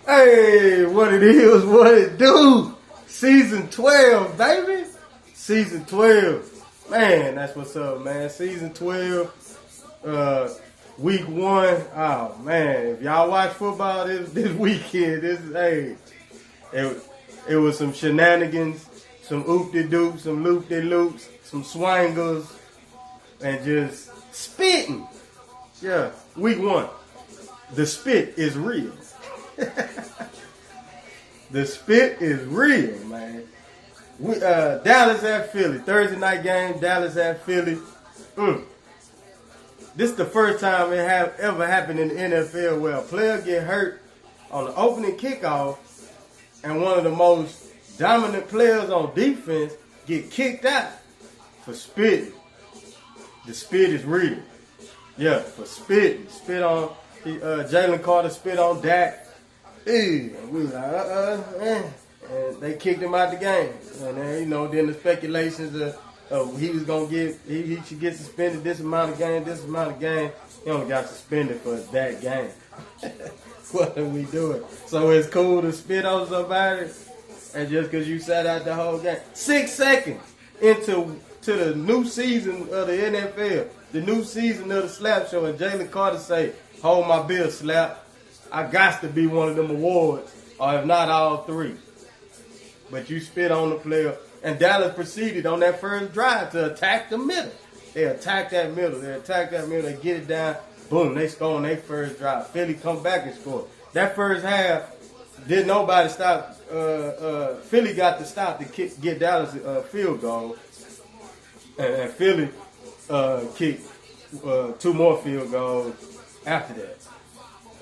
Hey, what it is, what it do. Season 12, baby. Season 12. Man, that's what's up, man. Season 12, week 1. Oh, man. If y'all watch football this weekend, it was some shenanigans, some oop-de-doops, some loop-de-loops, some swangers, and just spitting. Yeah, week 1. The spit is real. The spit is real, man. Dallas at Philly. Thursday night game, Dallas at Philly. This is the first time it ever happened in the NFL where a player get hurt on the opening kickoff and one of the most dominant players on defense get kicked out for spitting. The spit is real. Yeah, for spitting. Spit on Jalen Carter spit on Dak. And we were like, and they kicked him out the game. And then, then the speculations of he was gonna he should get suspended this amount of game. He only got suspended for that game. What are we doing? So it's cool to spit on somebody, and just because you sat out the whole game, 6 seconds into the new season of the NFL, the new season of the Slap Show, and Jalen Carter say, "Hold my bill, Slap. I got to be one of them awards, or if not all 3. But you spit on the player, and Dallas proceeded on that first drive to attack the middle. They attacked that middle. They get it down. Boom, they score on their first drive. Philly come back and score. That first half, did nobody stop. Philly got to stop to get Dallas a field goal. And Philly kicked 2 more field goals after that.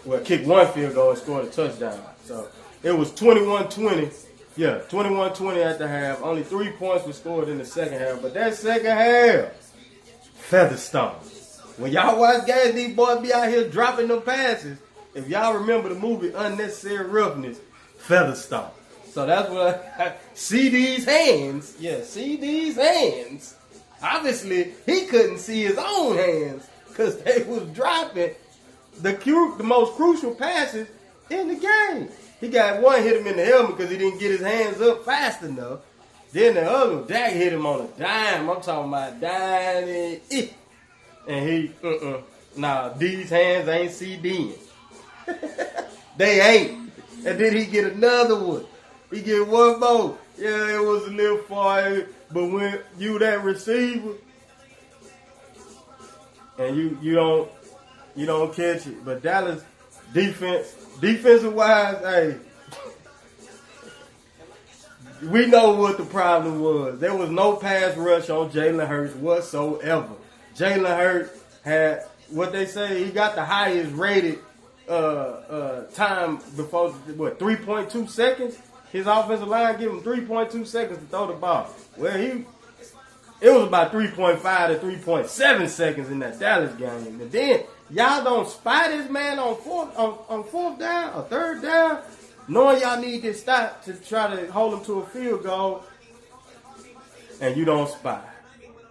Well, kicked 1 field goal and scored a touchdown. So it was 21-20. Yeah, 21-20 at the half. Only 3 points were scored in the second half. But that second half, Featherstone. When y'all watch games, these boys be out here dropping them passes. If y'all remember the movie Unnecessary Roughness, Featherstone. So that's what I see these hands. Yeah, see these hands. Obviously, he couldn't see his own hands because they was dropping the most crucial passes in the game. He got one hit him in the helmet because he didn't get his hands up fast enough. Then the other one, Dak hit him on a dime. I'm talking about dime. And he, these hands ain't CDing. They ain't. And then he get another one. He get one more. Yeah, it was a little far. But when you that receiver, and you don't catch it. But Dallas defensive wise, hey, we know what the problem was. There was no pass rush on Jalen Hurts whatsoever. Jalen Hurts had what they say, he got the highest rated time before 3.2 seconds. His offensive line gave him 3.2 seconds to throw the ball. Well, it was about 3.5 to 3.7 seconds in that Dallas game. And then y'all don't spy this man on fourth down or third down, knowing y'all need this stop to try to hold him to a field goal, and you don't spy.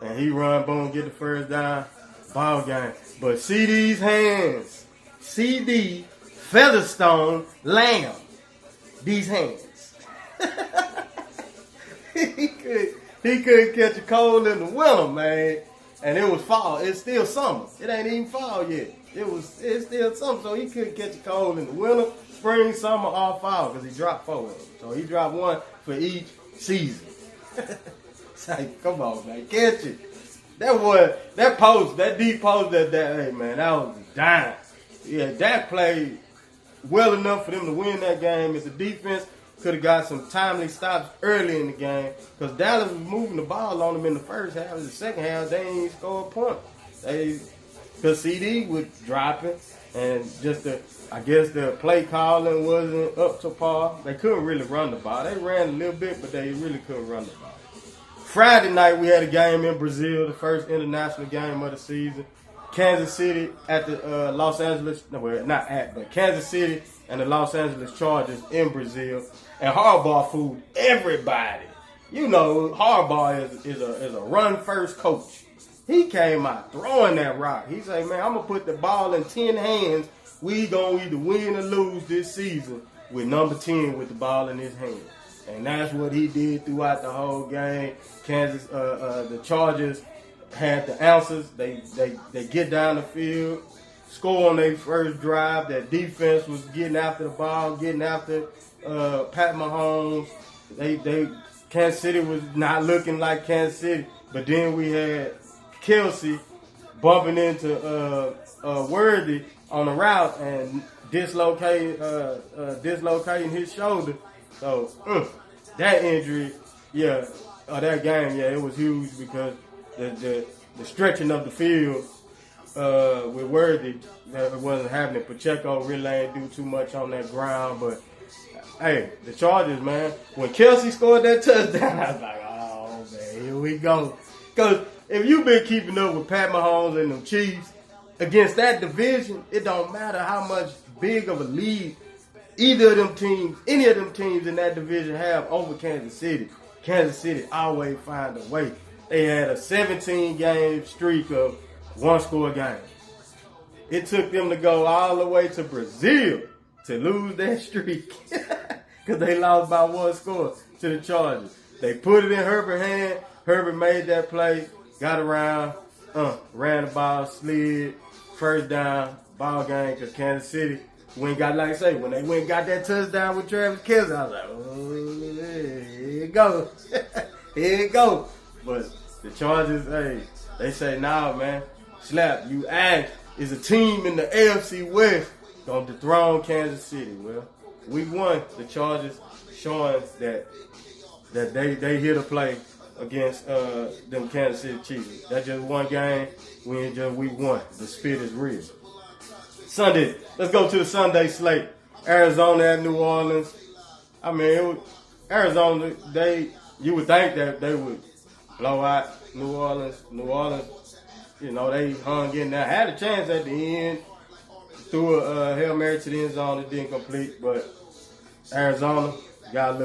And he run, boom, get the first down, ball game. But see these hands, CD, Featherstone, Lamb, these hands. He couldn't catch a cold in the winter, man. And it was fall. It's still summer. It ain't even fall yet. It's still summer, so he couldn't catch a cold in the winter, spring, summer, or fall, because he dropped 4 of them. So he dropped 1 for each season. It's like, come on, man, catch it. That deep post, hey, man, that was a dime. Yeah, Dak played well enough for them to win that game. If the defense could have got some timely stops early in the game, because Dallas was moving the ball on them in the first half. In the second half, they ain't score a point. Because CD was dropping, and just the play calling wasn't up to par. They couldn't really run the ball. They ran a little bit, but they really couldn't run the ball. Friday night, we had a game in Brazil, the first international game of the season. Kansas City at the Kansas City and the Los Angeles Chargers in Brazil. And Harbaugh fooled everybody. You know, Harbaugh is a run-first coach. He came out throwing that rock. He said, man, I'm going to put the ball in 10 hands. We going to either win or lose this season. with number 10 with the ball in his hand. And that's what he did throughout the whole game. The Chargers had the answers. They get down the field, score on their first drive. That defense was getting after the ball, getting after Pat Mahomes. Kansas City was not looking like Kansas City. But then we had Kelsey bumping into Worthy on the route and dislocating his shoulder. So that injury, that game, it was huge because the stretching of the field with Worthy that wasn't happening. Pacheco really ain't do too much on that ground, but hey, the Chargers, man, when Kelsey scored that touchdown, I was like, oh man, here we go. Because if you've been keeping up with Pat Mahomes and them Chiefs against that division, it don't matter how much big of a lead any of them teams in that division have over Kansas City. Kansas City always find a way. They had a 17-game streak of one-score games. It took them to go all the way to Brazil to lose that streak because they lost by one score to the Chargers. They put it in Herbert's hand. Herbert made that play, got around, ran the ball, slid, first down, ball game because Kansas City when they went and got that touchdown with Travis Kelce, I was like, oh, here it goes. Here it goes. But the Chargers, hey, they say, nah, man, Slap, you asked, is a team in the AFC West going to dethrone Kansas City? Well, week 1, the Chargers showing that they here to play against them Kansas City Chiefs. That's just one game. We in just week 1. The spirit is real. Sunday, let's go to the Sunday slate. Arizona at New Orleans. I mean, Arizona, you would think that they would blow out New Orleans. New Orleans, they hung in there. Had a chance at the end. Threw a Hail Mary to the end zone. It didn't complete, but Arizona gotta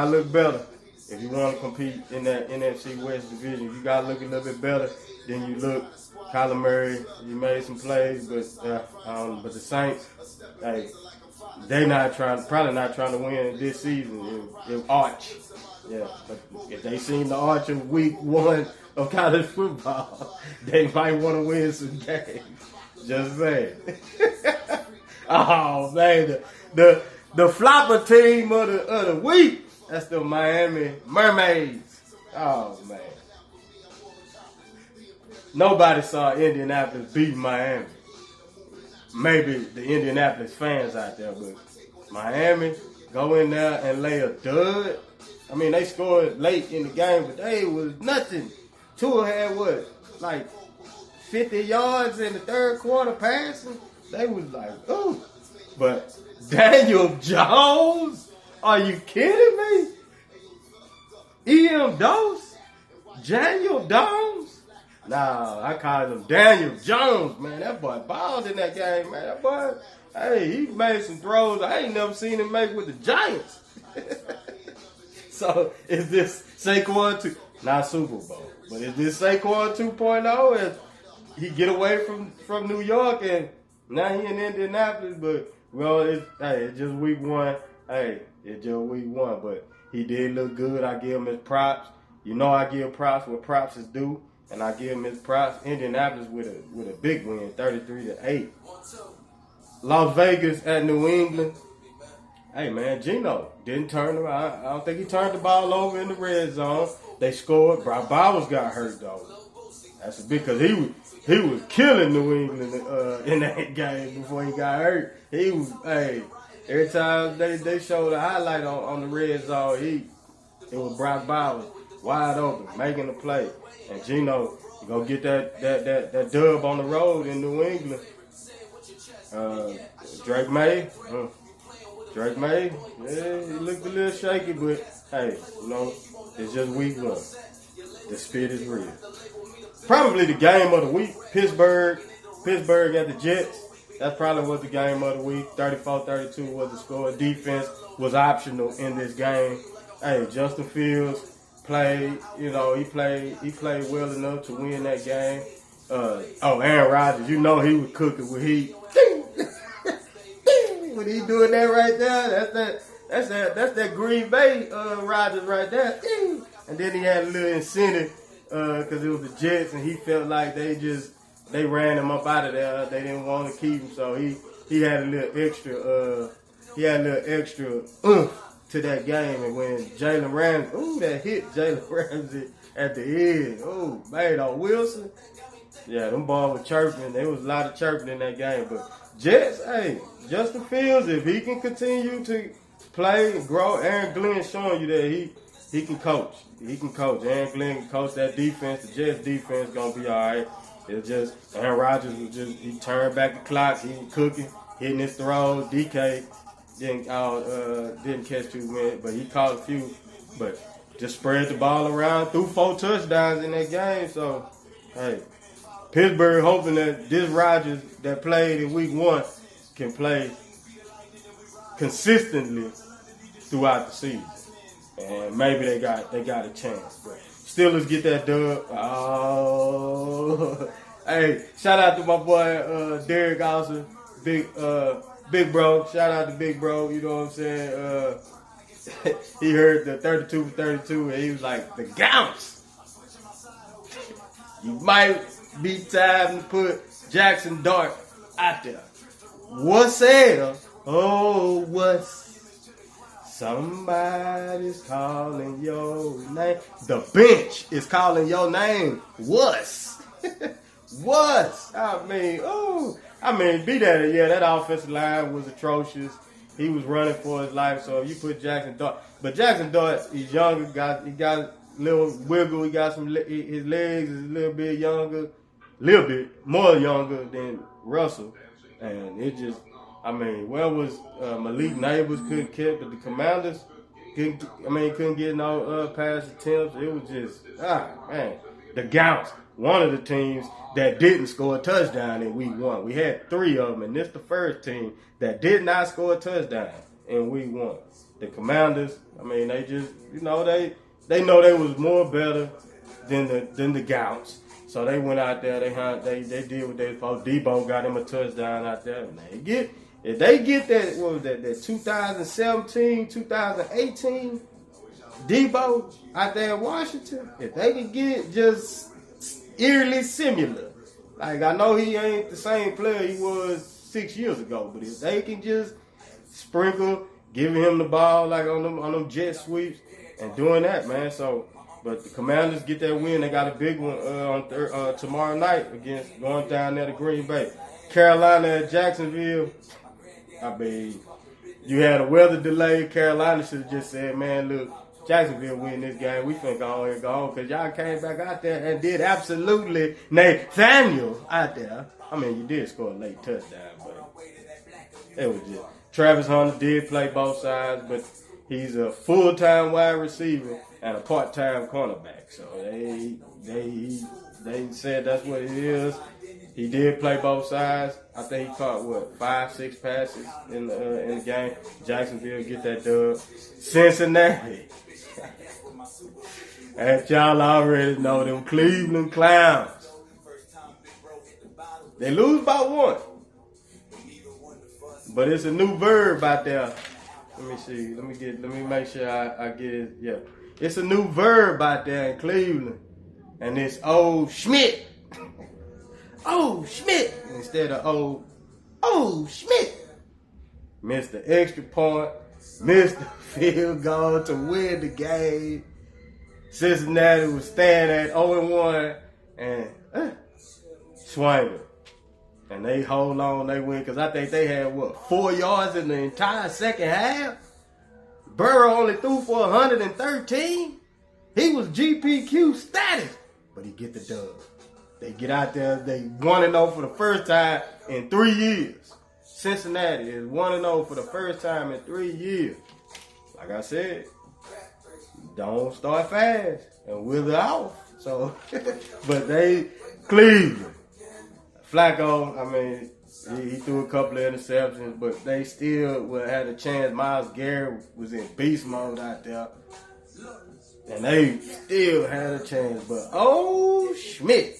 look better. If you want to compete in that NFC West division, you gotta look a little bit better than you look. Kyler Murray, you made some plays, but the Saints, hey, probably not trying to win this season. If Arch, but if they seen the Arch of week 1 of college football, they might want to win some games. Just saying. Oh man, the flopper team of the week. That's the Miami Mermaids. Oh man. Nobody saw Indianapolis beat Miami. Maybe the Indianapolis fans out there, but Miami go in there and lay a dud. I mean, they scored late in the game, but they was nothing. Tua had like 50 yards in the third quarter passing? They was like, ooh. But Daniel Jones? Are you kidding me? E.M. Dose? Daniel Jones? Nah, I call him Daniel Jones, man. That boy balled in that game, man. That boy, hey, he made some throws I ain't never seen him make with the Giants. So, is this Saquon 2? Not Super Bowl. But is this Saquon 2.0? As he get away from New York and now he in Indianapolis, but it's just week 1. Hey, it's just week 1, but he did look good. I give him his props. I give props where props is due, and I give him his props. Indianapolis with a big win, 33-8. Las Vegas at New England. Hey man, Geno didn't turn around. I don't think he turned the ball over in the red zone. They scored. Brock Bowers got hurt though. That's because he was killing New England in that game before he got hurt. He was every time they showed a highlight on the red zone, it was Brock Bowers wide open making a play, and Geno go get that dub on the road in New England. Drake May, he looked a little shaky, but hey, it's just week 1. The spirit is real. Probably the game of the week, Pittsburgh at the Jets. That probably was the game of the week. 34-32 was the score. Defense was optional in this game. Hey, Justin Fields played, he played well enough to win that game. Aaron Rodgers, he was cooking with heat. With when he doing that right there, that's that Green Bay Rodgers right there. And then he had a little incentive because it was the Jets, and he felt like they ran him up out of there. They didn't want to keep him, so he had a little extra oomph to that game. And when Jalen Ramsey, that hit Jalen Ramsey at the end, man, on Wilson. Yeah, them balls were chirping. There was a lot of chirping in that game. But Jets, hey, Justin Fields, if he can continue to play and grow, Aaron Glenn showing you that he can coach. He can coach. Aaron Glenn can coach that defense. The Jets defense going to be all right. It's just Aaron Rodgers he turned back the clock. He was cooking, hitting his throws. DK didn't catch too many, but he caught a few. But just spread the ball around, threw 4 touchdowns in that game. So, hey, Pittsburgh hoping that this Rodgers that played in week 1 can play consistently throughout the season. And maybe they got a chance. But Steelers get that dub. Oh, hey, shout out to my boy Derek Austin, big bro. Shout out to Big Bro. You know what I'm saying? He heard the 32 for 32, and he was like, the Gounce. You might be time to put Jackson Dart out there. What's up? Oh, what's somebody's calling your name? The bench is calling your name. What's? What's? I mean, be that. Yeah, that offensive line was atrocious. He was running for his life. So if you put Jackson Dart, but Jackson Dart, he's younger. He got a little wiggle. He got his legs is a little bit younger, little bit more younger than Russell, and it just. I mean, where was Malik Neighbors couldn't catch, but the Commanders couldn't get no pass attempts. It was just man, the Gounce, one of the teams that didn't score a touchdown in week 1. We had 3 of them, and this the first team that did not score a touchdown in week 1. The Commanders, they just they know they was more better than the Gounce. So they went out there, they did what they supposed. Debo got him a touchdown out there, and if they get that, what was that 2017, 2018 Debo out there in Washington, if they can get just eerily similar, like I know he ain't the same player he was 6 years ago, but if they can just sprinkle, giving him the ball like on them jet sweeps and doing that, man. So, but the Commanders get that win. They got a big one on tomorrow night against going down there to Green Bay. Carolina at Jacksonville. You had a weather delay. Carolina should have just said, man, look, Jacksonville win this game. We finna go ahead and go home because y'all came back out there and did absolutely Nathaniel out there. You did score a late touchdown, but it was just Travis Hunter did play both sides, but he's a full-time wide receiver and a part-time cornerback. So they said that's what it is. He did play both sides. I think he caught 5-6 passes in the game. Jacksonville get that dub. Cincinnati. As y'all already know, them Cleveland Clowns. They lose by 1. But it's a new verb out there. Let me see. Let me make sure I get it. Yeah. It's a new verb out there in Cleveland. And it's old Schmidt. Oh, Schmidt. Instead of oh, Schmidt. Missed the extra point. Missed the field goal to win the game. Cincinnati was staying at 0-1 and swinging. And they hold on, they win, because I think they had, 4 yards in the entire second half? Burrow only threw for 113? He was GPQ status, but he get the dub. They get out there, they 1-0 for the first time in 3 years. Cincinnati is 1-0 for the first time in 3 years. Like I said, don't start fast and wither off. So, but Cleveland. Flacco, he threw a couple of interceptions, but they still had a chance. Myles Garrett was in beast mode out there, and they still had a chance. But, Schmidt,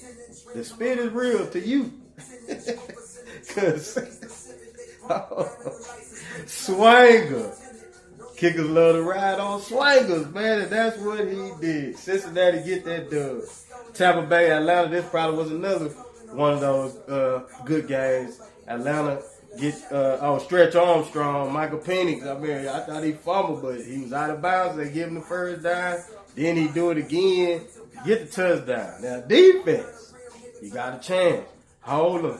the spit is real to you. Because Swanger. Kickers love to ride on swangers, man, and that's what he did. Cincinnati get that dub. Tampa Bay, Atlanta, this probably was another one of those good games. Atlanta get Stretch Armstrong, Michael Penix. I mean, I thought he fumbled, but he was out of bounds. They give him the first down. Then he do it again, get the touchdown. Now defense, you got a chance. Hold him.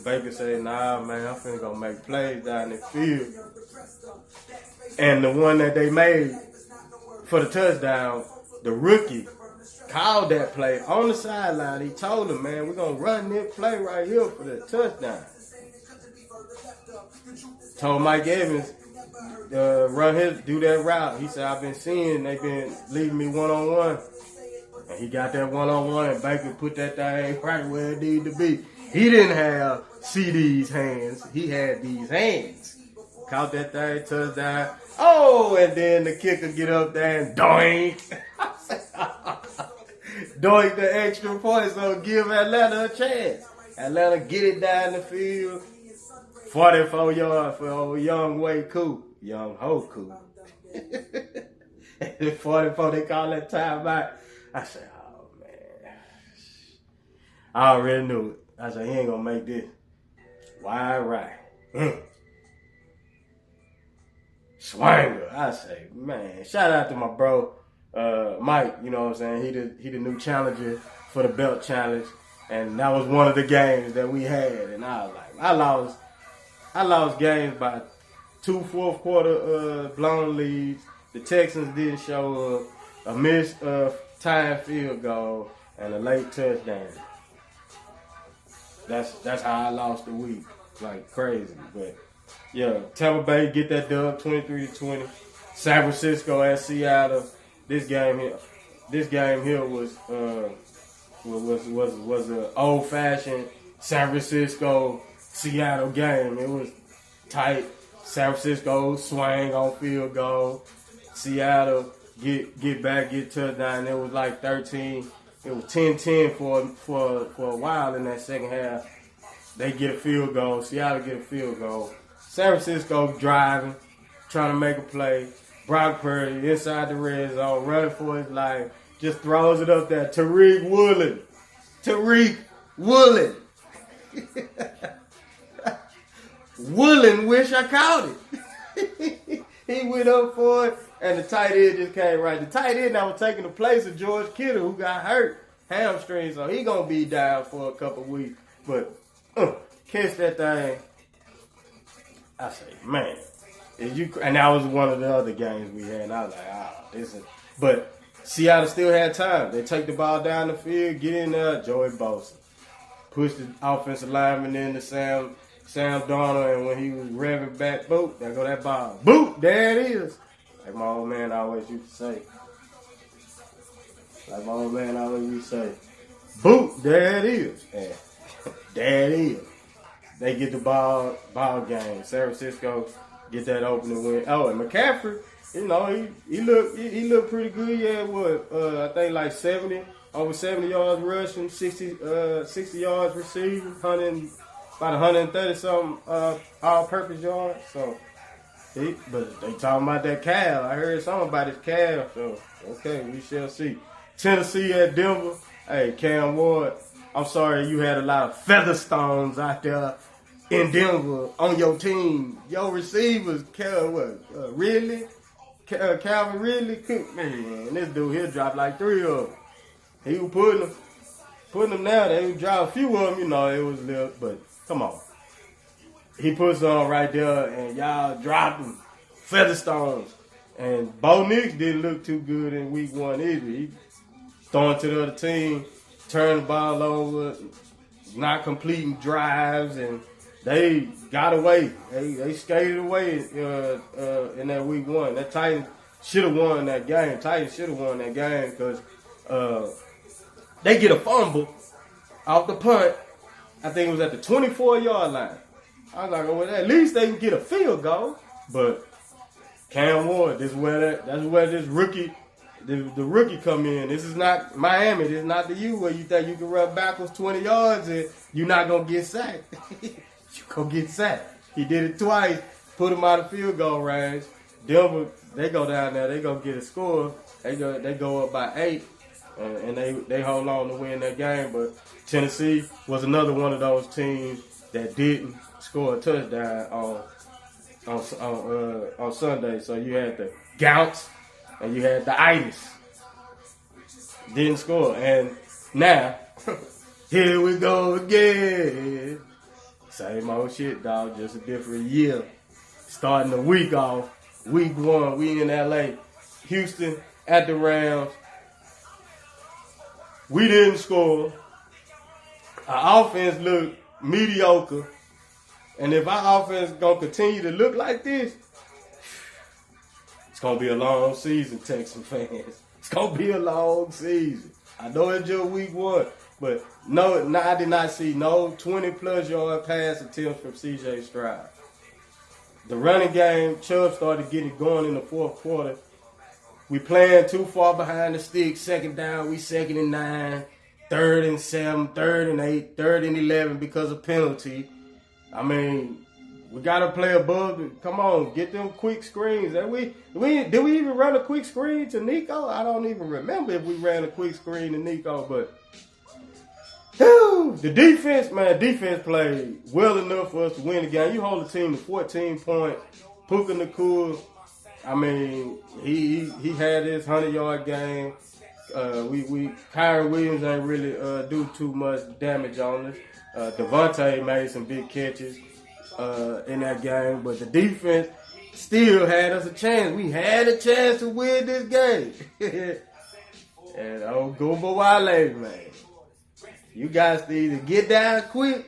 Baker said, nah, man, I'm finna go make plays down the field. And the one that they made for the touchdown, the rookie called that play on the sideline. He told him, man, we're going to run this play right here for the touchdown. Told Mike Evans, do that route. He said, I've been seeing they've been leaving me one-on-one. And he got that one-on-one, and Baker put that thing right where it needed to be. He didn't have CD's hands. He had these hands. Caught that thing, touchdown. Oh, and then the kicker get up there and doink. Doink the extra point, so give Atlanta a chance. Atlanta get it down the field. 44 yards for old Young Way Cool. Young Ho Cool. 44, they call that timeout. I said, oh, man. I already knew it. I said, he ain't going to make this. Wide right. Swanger. I say, man, shout out to my bro, Mike, you know what I'm saying? He the new challenger for the belt challenge. And that was one of the games that we had. And I was like, I lost games by 2 fourth quarter blown leads. The Texans didn't show up. A missed tying field goal and a late touchdown. That's how I lost the week. Like crazy. But yeah, Tampa Bay get that dub 23-20. San Francisco at Seattle. This game here was an old fashioned San Francisco Seattle game. It was tight. San Francisco swang on field goal. Seattle get back, get touchdown. It was like 13. It was 10-10 for a while in that second half. They get a field goal. Seattle get a field goal. San Francisco driving, trying to make a play. Brock Purdy inside the red zone, running for his life. Just throws it up there. Tariq Woolen. Woolen wish I caught it. He went up for it, and the tight end just came right. The tight end now was taking the place of George Kittle, who got hurt, hamstring, so he gonna be down for a couple weeks. But catch that thing. I say, man, and that was one of the other games we had. And I was like, this is. But Seattle still had time. They take the ball down the field, get in there. Joey Bosa pushed the offensive lineman into Sam Darnold, and when he was revving back, boop, there go that ball. Boop, there it is. Like my old man always used to say. Boop, there it is. And there it is. They get the ball game. San Francisco get that opening win. Oh, and McCaffrey, you know, he looked pretty good. Yeah, I think like over 70 yards rushing, 60 yards receiving, about 130 something all-purpose yards. So, but they talking about that calf. I heard something about his calf. So, okay, we shall see. Tennessee at Denver. Hey, Cam Ward, I'm sorry you had a lot of featherstones out there in Denver on your team. Your receivers, Calvin Ridley, man, this dude, he'll drop like 3 of them. He was putting them now. They would drop a few of them, you know, it was little, but come on. He puts on right there, and y'all dropped him. Featherstones. And Bo Nix didn't look too good in week 1 either. He throwing to the other team, turning the ball over, not completing drives, and they got away. They skated away in that week 1. That Titans should have won that game. Because they get a fumble off the punt. I think it was at the 24-yard line. I was like, well, at least they can get a field goal. But Cam Ward, that's where this rookie, the rookie come in. This is not Miami. This is not the U where you think you can run backwards 20 yards and you're not going to get sacked. you go get sacked. He did it twice, put him out of field goal range. Denver, they go down there, they go get a score. They go up by 8, and they hold on to win that game. But Tennessee was another one of those teams that didn't score a touchdown on Sunday. So you had the Gounts and you had the Itis. Didn't score. And now, here we go again. Same old shit, dog. Just a different year. Starting the week off. Week 1, we in LA. Houston at the Rams. We didn't score. Our offense looked mediocre. And if our offense is going to continue to look like this, it's going to be a long season, Texas fans. It's going to be a long season. I know it's just week 1, but no, I did not see no 20-plus yard pass attempts from C.J. Stroud. The running game, Chubb started getting it going in the fourth quarter. We playing too far behind the stick. Second down, we 2nd and 9, 3rd and 7, 3rd and 8, 3rd and 11 because of penalty. I mean, we gotta play above it. Come on, get them quick screens. Did we even run a quick screen to Nico? I don't even remember if we ran a quick screen to Nico, but the defense played well enough for us to win the game. You hold the team to 14 points. Puka Nacua, I mean, he had his 100-yard game. Kyron Williams ain't really do too much damage on us. Devontae made some big catches in that game, but the defense still had us a chance. We had a chance to win this game. And old Goomba Wale, man. You guys need to get down quick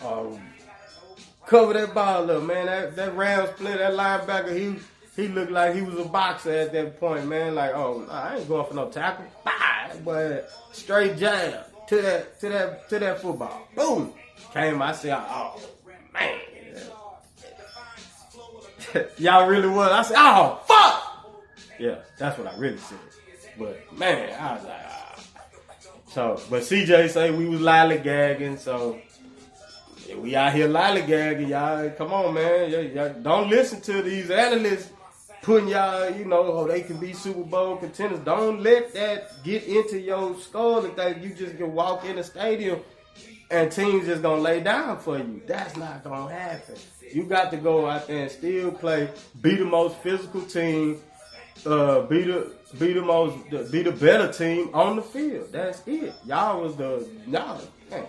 or cover that ball up, man. That Rams player, that linebacker, he looked like he was a boxer at that point, man. Like, oh, I ain't going for no tackle. Bah, but straight jab to that football. Boom. Came, I said, oh, man. Y'all really was. I said, oh, fuck. Yeah, that's what I really said. But, man, I was like, So, but CJ say we was lollygagging, so we out here lollygagging, y'all. Come on, man. Y'all don't listen to these analysts putting y'all, they can be Super Bowl contenders. Don't let that get into your skull and think you just can walk in the stadium and teams just gonna lay down for you. That's not gonna happen. You got to go out there and still play, be the most physical team, be the better team on the field. That's it. Y'all, man.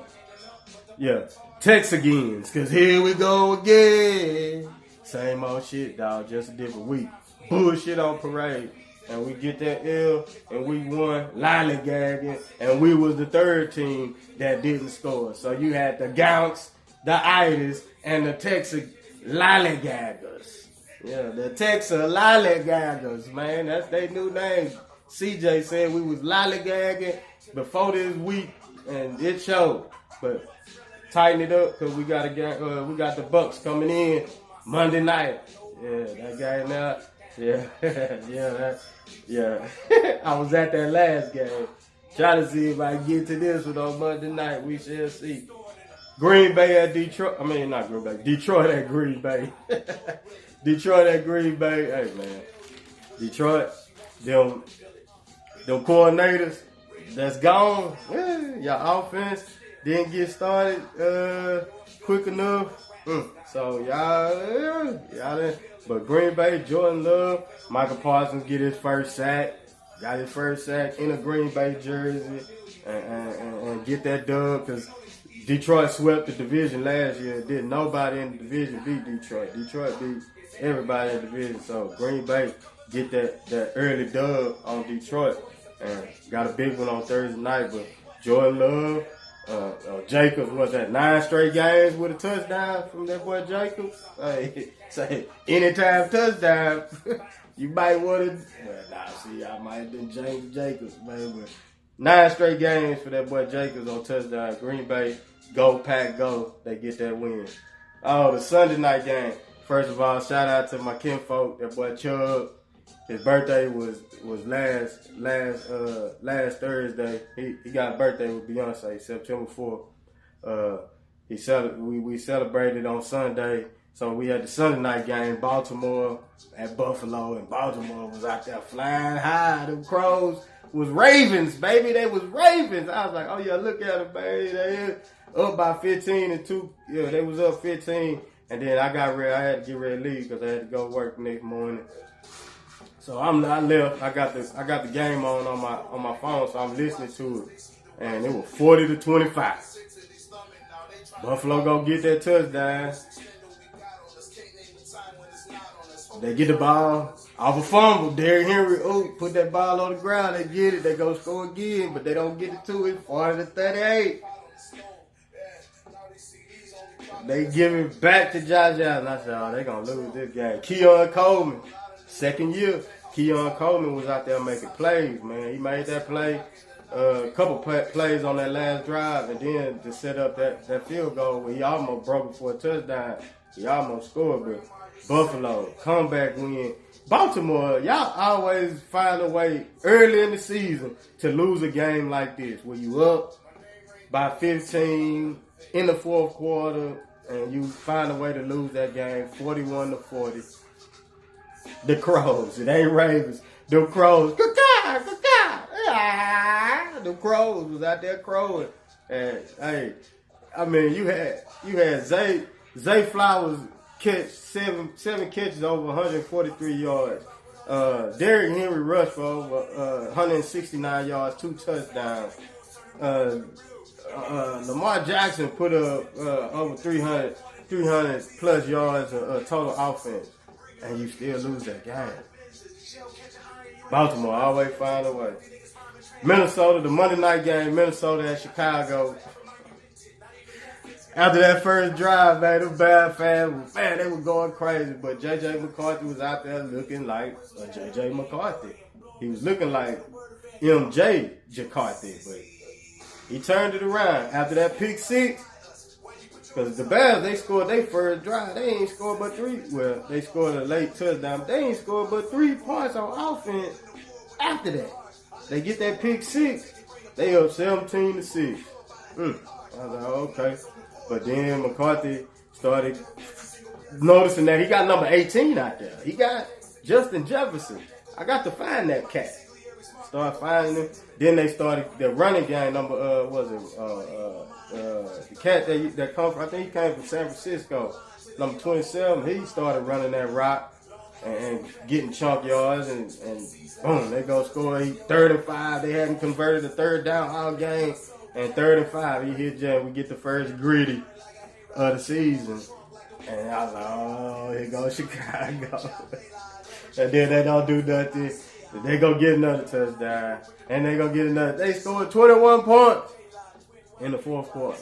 Yeah, Texagans, cause here we go again. Same old shit, dog. Just a different week. Bullshit on parade. And we get that L, and we won lollygagging, and we was the third team that didn't score. So you had the Gounts, the Itis, and the Texas lollygaggers. Yeah, the Texas lollygaggers, man. That's their new name. CJ said we was lollygagging before this week, and it showed. But tighten it up, cause we got the Bucks coming in Monday night. Yeah, that guy now. Yeah, yeah. I was at that last game. Trying to see if I can get to this one on Monday night. We shall see. Green Bay at Detroit. I mean, not Green Bay. Detroit at Green Bay. Detroit at Green Bay. Hey, man. Detroit, them coordinators that's gone. Yeah, your offense didn't get started quick enough. So, y'all didn't. But Green Bay, Jordan Love, Michael Parsons get his first sack. Got his first sack in a Green Bay jersey. And get that dub, because Detroit swept the division last year. Didn't nobody in the division beat Detroit. Detroit beat everybody in the division. So Green Bay get that early dub on Detroit. And got a big one on Thursday night. But Jordan Love, Jacobs, was that 9 straight games with a touchdown from that boy Jacobs? Hey, say anytime touchdown, you might want to. I might have been James Jacobs, man. But 9 straight games for that boy Jacobs on touchdown. Green Bay, go Pack, go! They get that win. Oh, the Sunday night game. First of all, shout out to my kinfolk, that boy Chubb. His birthday was last Thursday. He got a birthday with Beyonce, September 4th. We celebrated on Sunday. So we had the Sunday night game, Baltimore at Buffalo, and Baltimore was out there flying high. Them Crows was Ravens, baby. They was Ravens. I was like, oh yeah, look at them, baby. They up by 15 and 2. Yeah, they was up 15. And then I got ready. I had to get ready to leave because I had to go work next morning. So I left. I got the game on my phone, so I'm listening to it, and it was 40-25. Buffalo go get that touchdown. They get the ball off a fumble. Derrick Henry, put that ball on the ground. They get it. They go score again, but they don't get it to it. 40-38. They give it back to Josh Allen. I said, oh, they going to lose this game. Keon Coleman, second year. Keon Coleman was out there making plays, man. He made that play, a couple plays on that last drive, and then to set up that field goal where he almost broke it for a touchdown. He almost scored, but Buffalo, comeback win. Baltimore, y'all always find a way early in the season to lose a game like this, where you up by 15 in the fourth quarter, and you find a way to lose that game 41-40. The Crows, it ain't Ravens. The Crows, the Crows was out there crowing. And hey, I mean, you had Zay Flowers catch seven catches over 143 yards. Derrick Henry rushed for over 169 yards, 2 touchdowns. Lamar Jackson put up over 300 plus yards of total offense, and you still lose that game. Baltimore always find a way. Minnesota, the Monday night game, Minnesota at Chicago. After that first drive, man, the bad fans, man, they were going crazy. But J.J. McCarthy was out there looking like a J.J. McCarthy. He was looking like M.J. McCarthy, but he turned it around after that pick six. Because the Bears, they scored their first drive. They ain't scored but 3. Well, they scored a late touchdown. They ain't scored but 3 points on offense after that. They get that pick six. They up 17-6. I was like, okay. But then McCarthy started noticing that he got number 18 out there. He got Justin Jefferson. I got to find that cat. Start finding him. Then they started the running game number, the cat that come from, I think he came from San Francisco. Number 27, he started running that rock and getting chunk yards, and boom, they go score. He 3rd and 5. They hadn't converted a third down all game. And 3rd and 5, he hit Jam. We get the first gritty of the season. And I was like, oh, here goes Chicago. And then they don't do nothing. They go get another touchdown. And they go get another. They scored 21 points in the fourth quarter.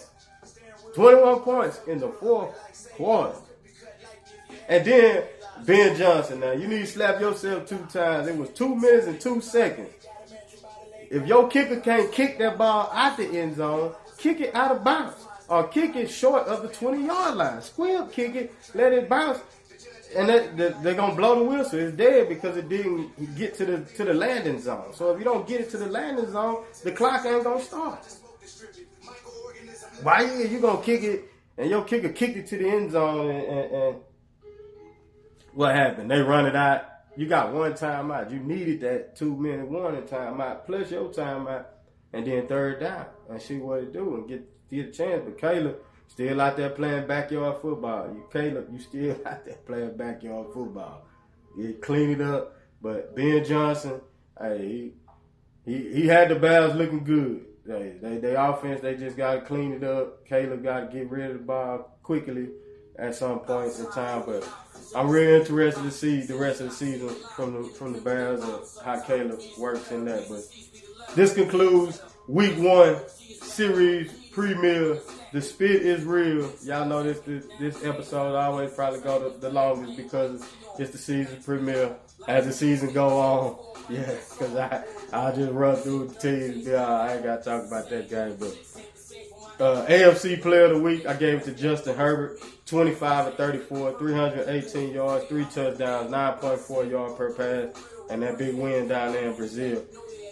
21 points in the fourth quarter. And then Ben Johnson. Now, you need to slap yourself 2 times. It was 2 minutes and 2 seconds. If your kicker can't kick that ball out the end zone, kick it out of bounds. Or kick it short of the 20-yard line. Squib kick it, let it bounce. And they're going to blow the whistle. It's dead because it didn't get to the landing zone. So if you don't get it to the landing zone, the clock ain't going to start. Why you going to kick it, and your kicker kicked it to the end zone, and what happened? They run it out. You got 1 timeout. You needed that 2-minute warning timeout plus your timeout, and then 3rd down, and see what it do and get a chance. But Caleb still out there playing backyard football. You still out there playing backyard football. You clean it up. But Ben Johnson, hey, he had the Bears looking good. They offense, they just got to clean it up. Caleb got to get rid of the ball quickly at some point in time. But I'm really interested to see the rest of the season from the Bears and how Caleb works in that. But this concludes Week 1 series premiere. The spit is real. Y'all know this episode always probably go the longest because it's the season premiere. As the season go on, yeah, because I'll just run through the teams. Yeah, I ain't got to talk about that game. But AFC Player of the Week, I gave it to Justin Herbert. 25-34, 318 yards, 3 touchdowns, 9.4 yards per pass, and that big win down there in Brazil.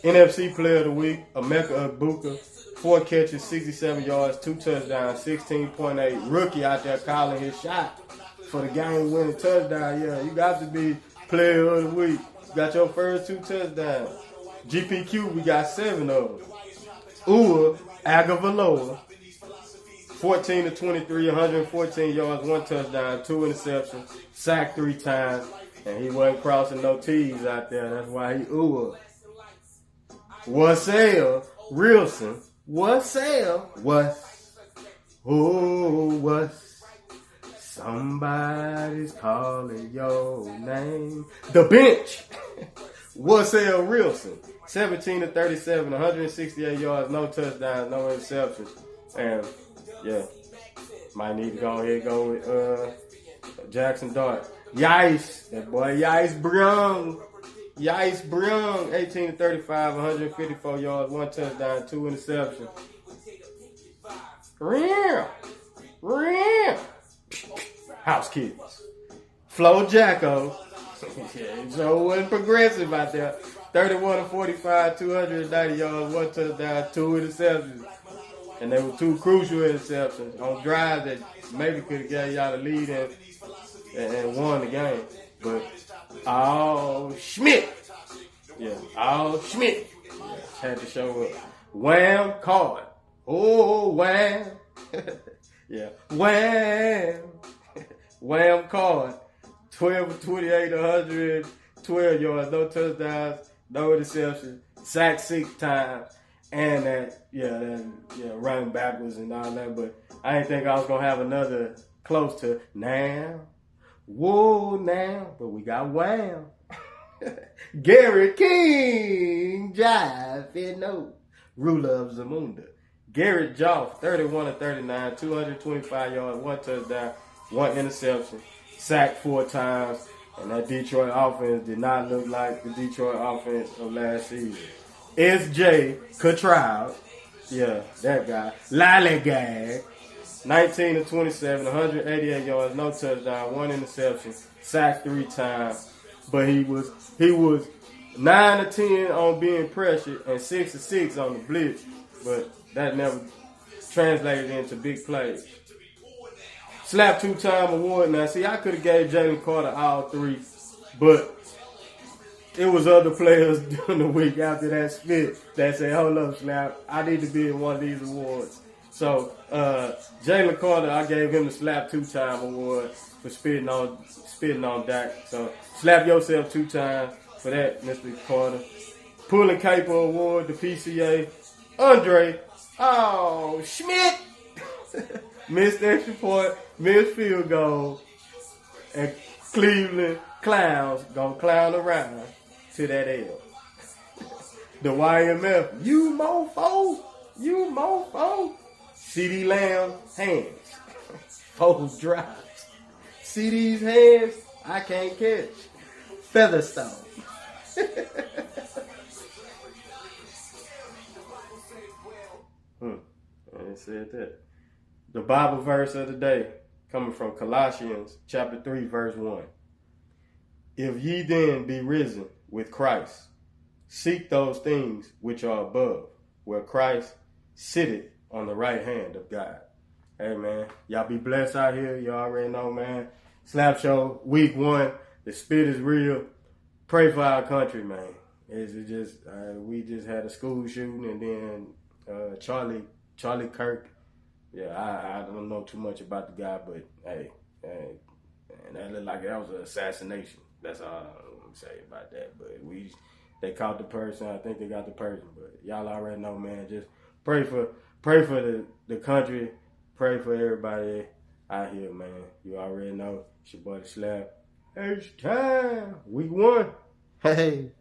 NFC Player of the Week, Emeka Egbuka, 4 catches, 67 yards, 2 touchdowns, 16.8. Rookie out there calling his shot for the game-winning touchdown. Yeah, you got to be player of the week. You got your first 2 touchdowns. GPQ, we got 7 of them. Ua Agavaloa, 14 to 23, 114 yards, 1 touchdown, 2 interceptions, sacked 3 times, and he wasn't crossing no T's out there. That's why he Ua. Wassail Rilson. Wassail. Somebody's calling your name. The bench. Wassail Rilson. 17 to 37, 168 yards, no touchdowns, no interceptions. And yeah, might need to go ahead and go with Jackson Dart. Yice, that boy Yice Brown. 18 to 35, 154 yards, 1 touchdown, 2 interceptions. House kids. Flo Jacko. Yeah, so wasn't progressive out there. 31 to 45, 290 yards, 1 touchdown, 2 interceptions. And there were 2 crucial interceptions on drives that maybe could have gave y'all the lead and won the game. But Schmidt. Yeah, Schmidt. Yeah, had to show up. Wham card. Oh, wham. Yeah, wham. Wham card. 12 for 28, 112 yards, no touchdowns, no interceptions, sacked 6 times, and running backwards and all that. But I didn't think I was gonna have another close to now. Whoa, now, but we got wham. Gary King, Jive, no, ruler of Zamunda. Garrett Joff, 31 to 39, 225 yards, 1 touchdown, 1 interception, sacked 4 times, and that Detroit offense did not look like the Detroit offense of last season. S.J. Cottrell, yeah, that guy, Lollygag, 19 to 27, 188 yards, no touchdown, 1 interception, sacked 3 times, but he was 9 to 10 on being pressured and 6 to 6 on the blitz, but that never translated into big plays. Slap 2-time award. Now, see, I could have gave Jalen Carter all 3, but it was other players during the week after that spit that said, hold up, Slap, I need to be in one of these awards. So, Jalen Carter, I gave him the Slap 2-time award for spitting on Dak. So, slap yourself 2 times for that, Mr. Carter. Pulling Caper award, the PCA. Andre, Schmidt. Missed extra point, missed field goal, and Cleveland Clowns gonna clown around to that L. The YMF, you mofo. CD Lamb, hands. 4 drives. CD's hands, I can't catch. Featherstone. And it said that. The Bible verse of the day, coming from Colossians chapter 3, verse 1. If ye then be risen with Christ, seek those things which are above, where Christ sitteth on the right hand of God. Hey, man, y'all be blessed out here. You already know, man. Slap Show, week 1. The spit is real. Pray for our country, man. We just had a school shooting, and then Charlie Kirk. Yeah, I don't know too much about the guy, but hey, and that looked like that was an assassination. That's all I'm say about that. But they caught the person. I think they got the person. But y'all already know, man. Just pray for the country. Pray for everybody out here, man. You already know. It's your boy DaSlap. It's time. Week 1. Hey.